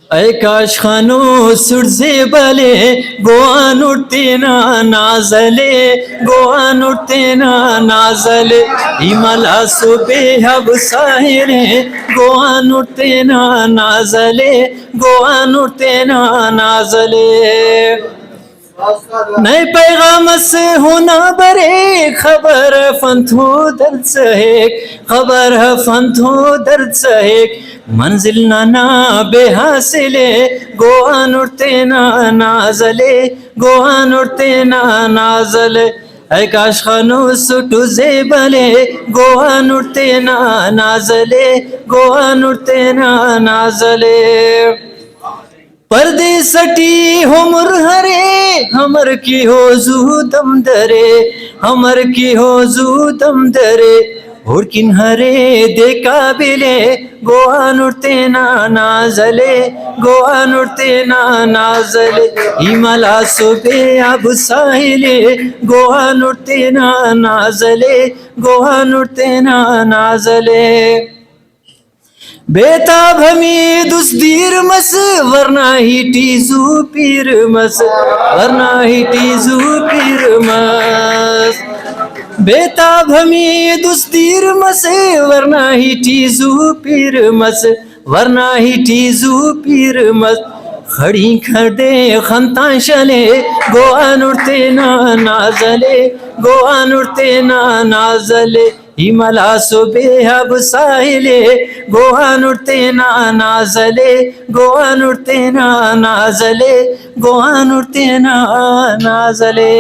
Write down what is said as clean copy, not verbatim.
ऐ काश खानो सुरजे बले गोवान उठते ना नाजले गोवान उठते ना नाजले हिमाला सुबे हब साहिरे गोवान उठते ना नाजले गोवान उठते ना नाजले नए पैगाम से होना बरे खबर फंथो दर्द सहेक खबर है फंथो दर्द सहेक मंजिल नाना बेहासिले गोआन उठते ना नाजले गोआन उठते ना नाजले ऐ काश खानो सुटू जेबले गोआन उठते ना नाजले गोआन उठते ना नाजले परदेसटी हमर हरे हमर की हो जू दम दरे हमर की हो जू दम दरे और किन हरे दे काबिले गोआन उठते ना नाजले गोआन उठते ना नाजले हिमाला सुबे अब साहिले गोआन उठते ना नाजले गोआन उठते ना नाजले बेताब हमी दुस्दीर मस वरना ही टीजू पीर मस वरना ही टीजू पीर मस बेताब हमी दुस्दीर मस वरना ही टीजू पीर मस वरना ही टीजू पीर मस खड़ी खड़े खंता शले गोआन उठते ना नाजले गोआन उठते ना नाजले हिमाला सुबे अब साहिले गोआन उठते ना नाजले गोआन उठते ना नाजले गोआन उठते ना नाजले